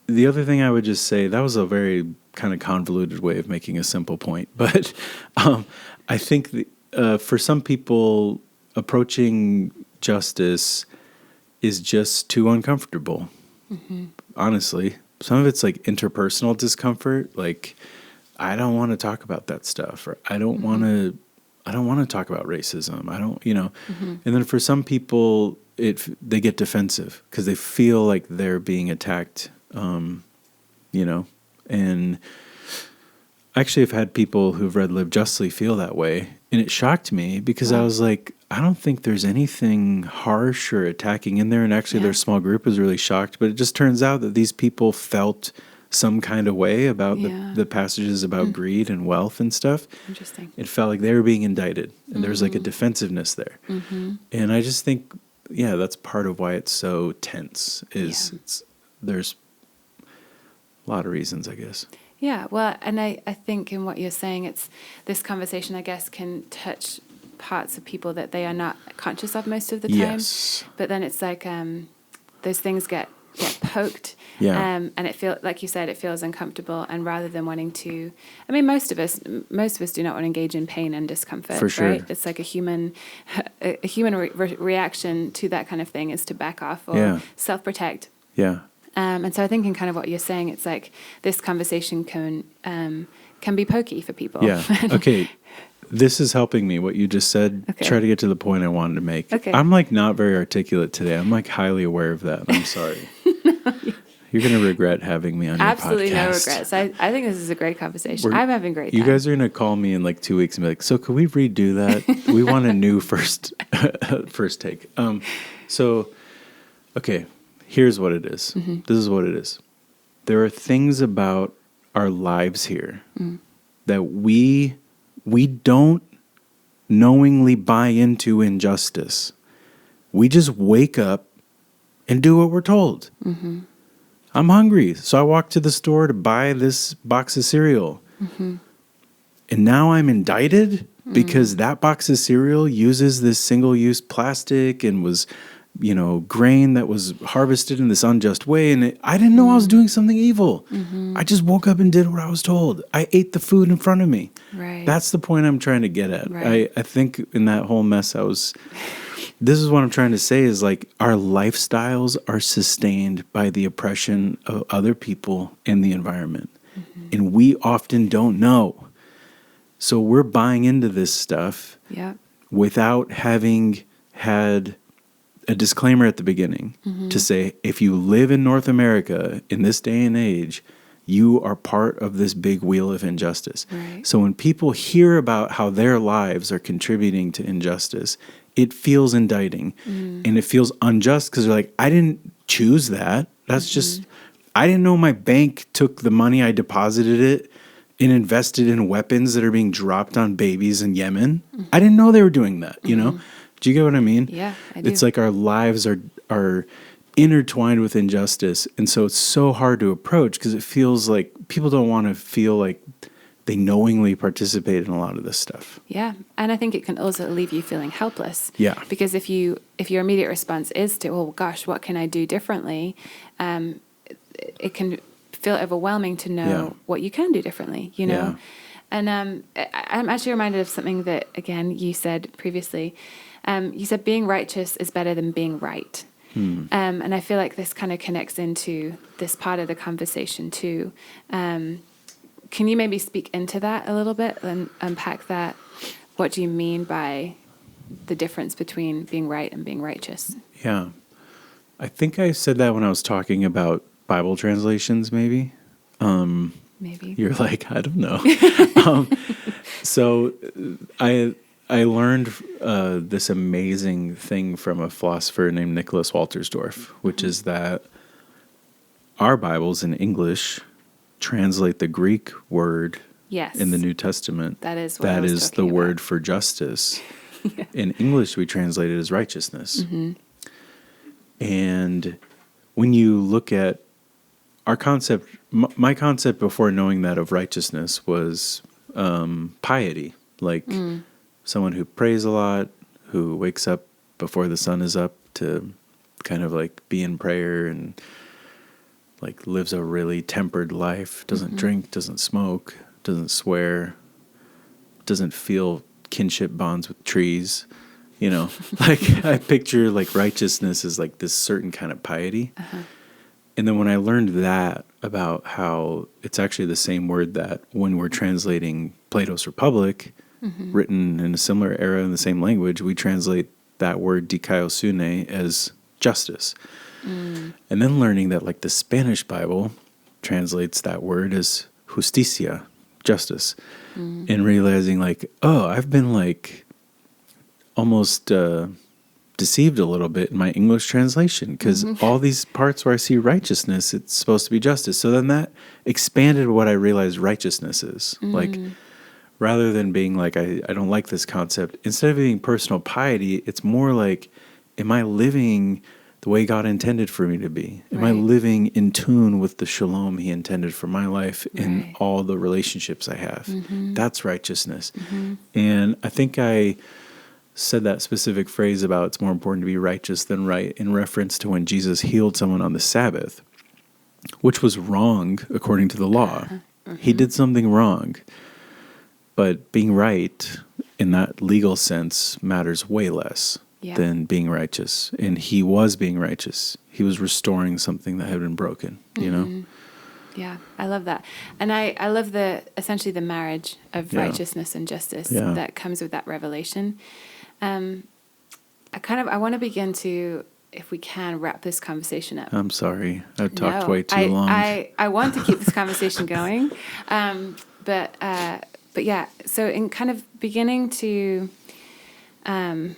the other thing I would just say, that was a very kind of convoluted way of making a simple point. But I think for some people, approaching justice is just too uncomfortable. Honestly, some of it's like interpersonal discomfort. Like, I don't want to talk about that stuff, or I don't want to I don't want to talk about racism. I don't, And then for some people, they get defensive because they feel like they're being attacked, And actually, I've had people who've read Live Justly feel that way. And it shocked me because I was like, I don't think there's anything harsh or attacking in there. And actually, their small group was really shocked. But it just turns out that these people felt some kind of way about the passages about greed and wealth and stuff. Interesting. It felt like they were being indicted. And there's like a defensiveness there. And I just think, that's part of why it's so tense there's a lot of reasons, I guess. Yeah, well, and I think in what you're saying, it's this conversation, I guess, can touch parts of people that they are not conscious of most of the time. Yes. But then it's like those things get poked. Yeah. And it feels, like you said, it feels uncomfortable. And rather than wanting to, I mean, most of us do not want to engage in pain and discomfort. For sure. Right? It's like a human reaction to that kind of thing is to back off or self-protect. Yeah. And so I think in kind of what you're saying, it's like this conversation can be pokey for people. Yeah. Okay. This is helping me, what you just said. Okay. Try to get to the point I wanted to make. Okay. I'm like not very articulate today. I'm like highly aware of that. I'm sorry. You're going to regret having me on your podcast. Absolutely no regrets. I think this is a great conversation. I'm having a great time. You guys are going to call me in like 2 weeks and be like, so could we redo that? We want a new first take. Okay. Here's what it is. This is what it is. There are things about our lives here that we don't knowingly buy into injustice. We just wake up and do what we're told. I'm hungry, so I walk to the store to buy this box of cereal. And now I'm indicted because that box of cereal uses this single-use plastic and was grain that was harvested in this unjust way. And I didn't know I was doing something evil. I just woke up and did what I was told. I ate the food in front of me. Right. That's the point I'm trying to get at. Right. I think in that whole mess, this is what I'm trying to say is like our lifestyles are sustained by the oppression of other people and the environment. And we often don't know. So we're buying into this stuff without having had a disclaimer at the beginning to say, if you live in North America in this day and age, you are part of this big wheel of injustice. Right. So when people hear about how their lives are contributing to injustice, it feels indicting and it feels unjust because they're like, I didn't choose that. That's just, I didn't know my bank took the money I deposited it and invested in weapons that are being dropped on babies in Yemen. I didn't know they were doing that, you know? Do you get what I mean? Yeah, I do. It's like our lives are intertwined with injustice. And so it's so hard to approach because it feels like people don't want to feel like they knowingly participate in a lot of this stuff. Yeah. And I think it can also leave you feeling helpless. Yeah. Because if your immediate response is to, oh gosh, what can I do differently? It can feel overwhelming to know what you can do differently, you know? And I'm actually reminded of something that, again, you said previously. You said being righteous is better than being right. And I feel like this kind of connects into this part of the conversation too. Can you maybe speak into that a little bit and unpack that? What do you mean by the difference between being right and being righteous? Yeah. I think I said that when I was talking about Bible translations, maybe. Maybe. You're like, I don't know. So I learned this amazing thing from a philosopher named Nicholas Waltersdorf, which is that our Bibles in English translate the Greek word in the New Testament. That is the word for justice. In English, we translate it as righteousness. And when you look at our concept, my concept before knowing that of righteousness was piety, like someone who prays a lot, who wakes up before the sun is up to kind of like be in prayer and like lives a really tempered life, doesn't drink, doesn't smoke, doesn't swear, doesn't feel kinship bonds with trees. You know, like I picture like righteousness as like this certain kind of piety. And then when I learned that about how it's actually the same word that when we're translating Plato's Republic, written in a similar era in the same language, we translate that word dikaiosune as justice. And then learning that like the Spanish Bible translates that word as justicia, justice. And realizing like, oh, I've been like almost deceived a little bit in my English translation, because all these parts where I see righteousness, it's supposed to be justice. So then that expanded what I realized righteousness is. Like, rather than being like, I don't like this concept, instead of being personal piety, it's more like, am I living the way God intended for me to be? Am I living in tune with the shalom he intended for my life in all the relationships I have? That's righteousness. And I think I said that specific phrase about it's more important to be righteous than right in reference to when Jesus healed someone on the Sabbath, which was wrong according to the law. He did something wrong. But being right in that legal sense matters way less than being righteous. And he was being righteous. He was restoring something that had been broken, you know? Yeah, I love that. And I love essentially the marriage of righteousness and justice that comes with that revelation. I want to begin to, if we can, wrap this conversation up. I'm sorry. I've talked way too long. I want to keep this conversation going. But yeah, so in kind of beginning to, in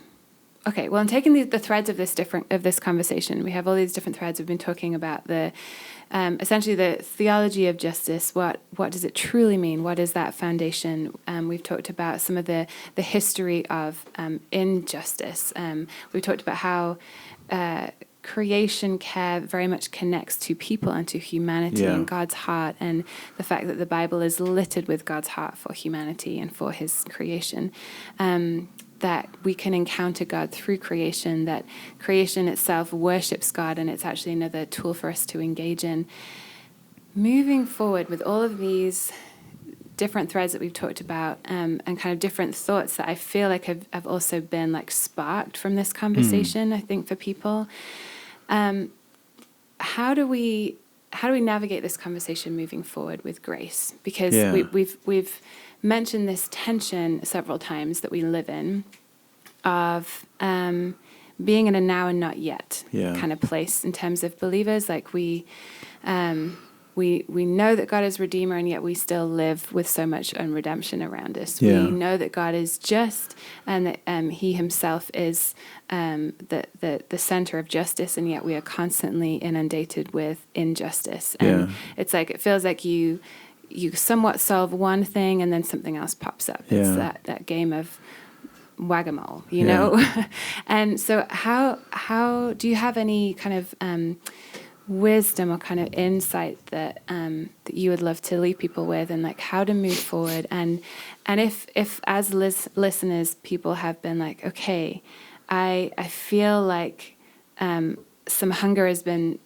taking the threads of this conversation, we have all these different threads. We've been talking about essentially the theology of justice. What does it truly mean? What is that foundation? We've talked about some of the history of injustice. We've talked about how creation care very much connects to people and to humanity and God's heart, and the fact that the Bible is littered with God's heart for humanity and for his creation. That we can encounter God through creation, that creation itself worships God, and it's actually another tool for us to engage in. Moving forward with all of these different threads that we've talked about, and kind of different thoughts that I feel like have also been like sparked from this conversation, I think, for people. How do we navigate this conversation moving forward with grace? Because we've mentioned this tension several times that we live in of being in a now and not yet kind of place in terms of believers. Like we know that God is Redeemer, and yet we still live with so much unredemption around us. We know that God is just, and that he himself is the center of justice, and yet we are constantly inundated with injustice. And it's like, it feels like you somewhat solve one thing and then something else pops up. It's that game of whack-a-mole, you know? And so how do you have any kind of wisdom or kind of insight that you would love to leave people with, and like how to move forward? And if as listeners, people have been like, okay, I feel like some hunger has been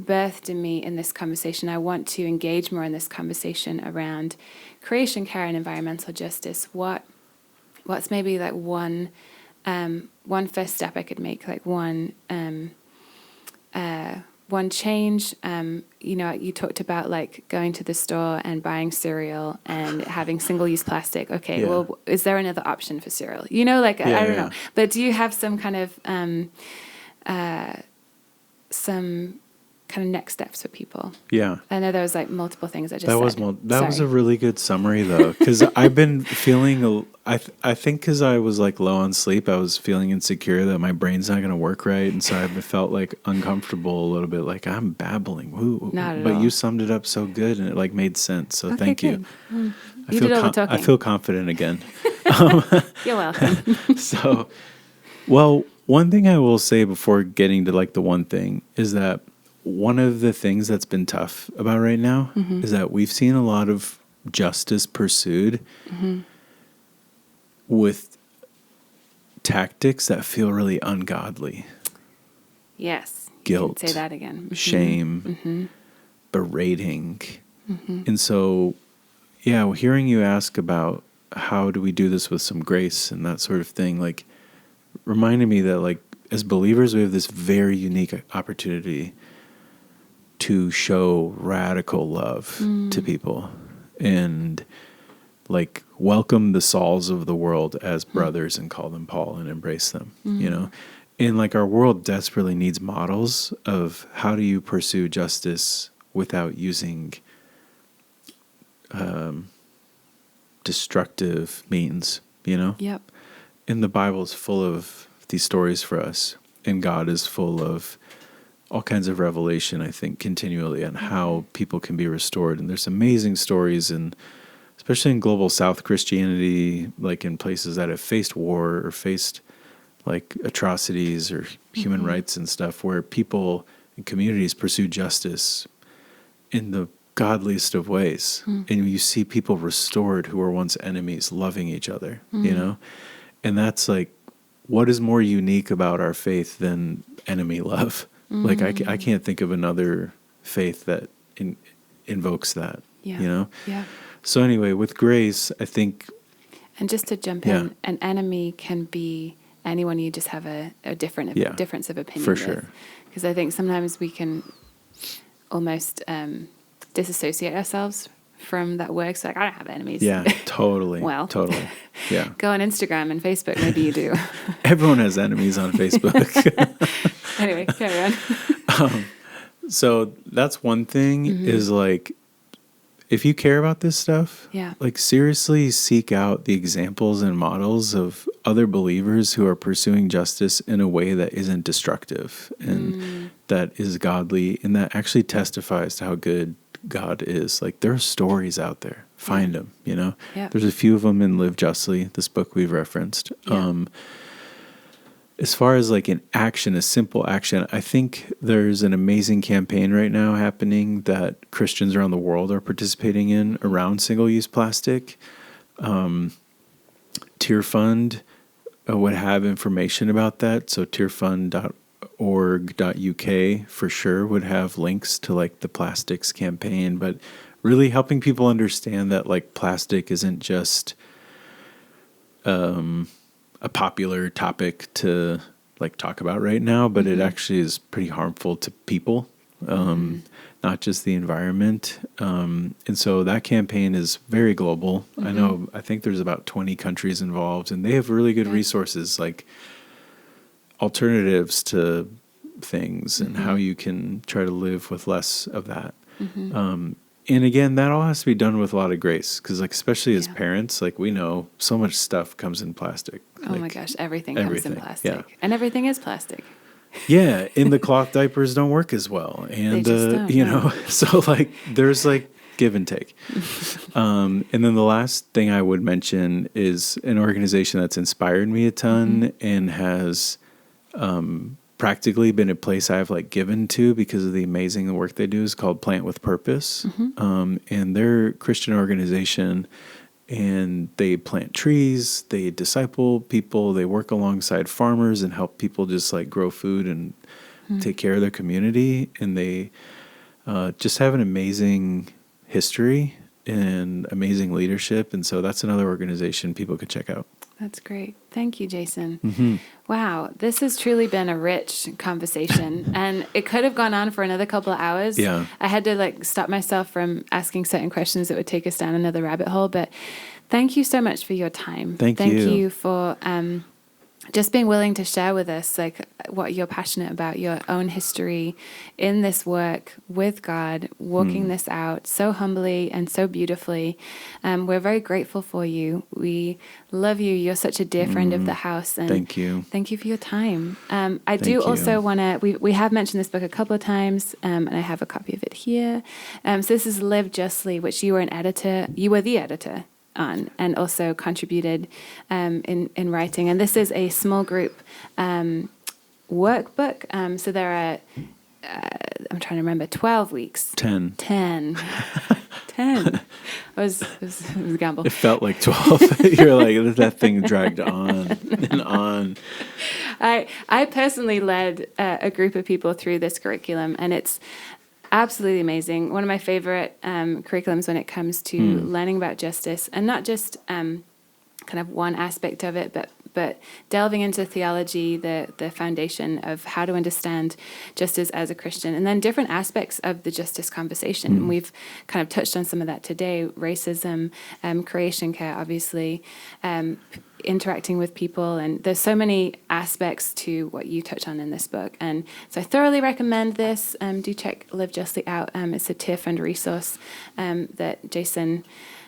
birthed in me in this conversation. I want to engage more in this conversation around creation care and environmental justice. What's maybe like one first step I could make, like one change? You talked about like going to the store and buying cereal and having single-use plastic. Okay, well, is there another option for cereal? I don't know. But do you have some kind of next steps for people? Yeah. I know there was like multiple things I just said. That was a really good summary though, because I've been feeling, I think because I was like low on sleep, I was feeling insecure that my brain's not going to work right. And so I felt like uncomfortable a little bit, like I'm babbling. Not at but all. You summed it up so good, and it like made sense. So thank you. You did all the talking. I feel confident again. You're welcome. So, well, one thing I will say before getting to like the one thing is that one of the things that's been tough about right now is that we've seen a lot of justice pursued with tactics that feel really ungodly. Yes. Guilt. Say that again. Shame. Berating. And so, hearing you ask about how do we do this with some grace and that sort of thing, like reminded me that like as believers, we have this very unique opportunity to show radical love to people. And like welcome the Sauls of the world as brothers and call them Paul and embrace them, you know? And like our world desperately needs models of how do you pursue justice without using destructive means, you know? Yep. And the Bible is full of these stories for us, and God is full of all kinds of revelation, I think, continually on how people can be restored. And there's amazing stories, and especially in global South Christianity, like in places that have faced war or faced like atrocities or human rights and stuff, where people and communities pursue justice in the godliest of ways. And you see people restored who were once enemies loving each other, you know? And that's like, what is more unique about our faith than enemy love? Like I can't think of another faith that invokes that, you know? Yeah. So anyway, with grace, I think... And just to jump in, an enemy can be anyone you just have a difference of opinion for with. sure. Because I think sometimes we can almost disassociate ourselves from that word. So like, I don't have enemies. Yeah, totally. Well, totally. Yeah. Go on Instagram and Facebook. Maybe you do. Everyone has enemies on Facebook. Anyway, carry on. So that's one thing is like, if you care about this stuff, like seriously seek out the examples and models of other believers who are pursuing justice in a way that isn't destructive and that is godly and that actually testifies to how good God is. Like there are stories out there. Find them, you know? There's a few of them in Live Justly, this book we've referenced. As far as like an action, a simple action, I think there's an amazing campaign right now happening that Christians around the world are participating in around single-use plastic. Tear Fund would have information about that. So tearfund.org.uk for sure would have links to like the plastics campaign, but really helping people understand that like plastic isn't just a popular topic to like talk about right now, but it actually is pretty harmful to people, not just the environment. And so that campaign is very global. I think there's about 20 countries involved, and they have really good resources like alternatives to things and how you can try to live with less of that. And again, that all has to be done with a lot of grace, because like especially as parents, like we know so much stuff comes in plastic. Oh my gosh, everything comes in plastic. Yeah. And everything is plastic. Yeah, and the cloth diapers don't work as well. And, They just don't, you know, so like there's like give and take. And then the last thing I would mention is an organization that's inspired me a ton and has practically been a place I've like given to because of the amazing work they do is called Plant with Purpose. And they're a Christian organization, and they plant trees, they disciple people, they work alongside farmers and help people just like grow food and take care of their community. And they just have an amazing history and amazing leadership. And so that's another organization people could check out. That's great. Thank you, Jason. Wow, this has truly been a rich conversation, and it could have gone on for another couple of hours. Yeah. I had to like stop myself from asking certain questions that would take us down another rabbit hole, but thank you so much for your time. Thank you for just being willing to share with us like what you're passionate about, your own history in this work with God, walking this out so humbly and so beautifully. We're very grateful for you. We love you. You're such a dear friend of the house. And thank you. Thank you for your time. I do also want to, we have mentioned this book a couple of times, and I have a copy of it here. So this is Live Justly, which you were the editor on, and also contributed in writing. And this is a small group workbook. So there are, I'm trying to remember, 12 weeks. 10. 10. It was a gamble. It felt like 12. You're like, that thing dragged on and on. I personally led a group of people through this curriculum, and it's absolutely amazing. One of my favorite curriculums when it comes to learning about justice, and not just kind of one aspect of it, but but delving into theology, the foundation of how to understand justice as a Christian, and then different aspects of the justice conversation. And we've kind of touched on some of that today: racism, creation care, obviously, interacting with people, and there's so many aspects to what you touch on in this book. And so I thoroughly recommend this. Do check Live Justly out. It's a tier fund resource that Jason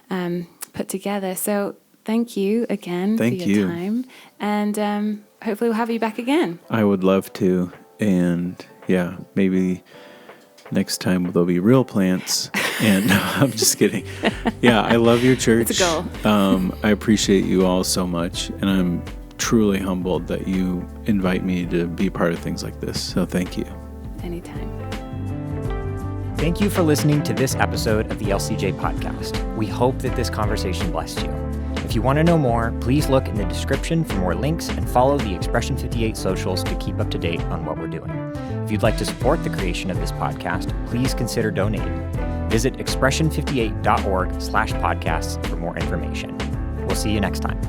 put together. So thank you again for your time, and hopefully we'll have you back again. I would love to, and yeah, maybe next time there'll be real plants. And no, I'm just kidding. Yeah, I love your church. It's a goal. I appreciate you all so much, and I'm truly humbled that you invite me to be part of things like this. So thank you. Anytime. Thank you for listening to this episode of the LCJ podcast. We hope that this conversation blessed you. If you want to know more, please look in the description for more links and follow the Expression 58 socials to keep up to date on what we're doing. If you'd like to support the creation of this podcast, please consider donating. Visit expression58.org/podcasts for more information. We'll see you next time.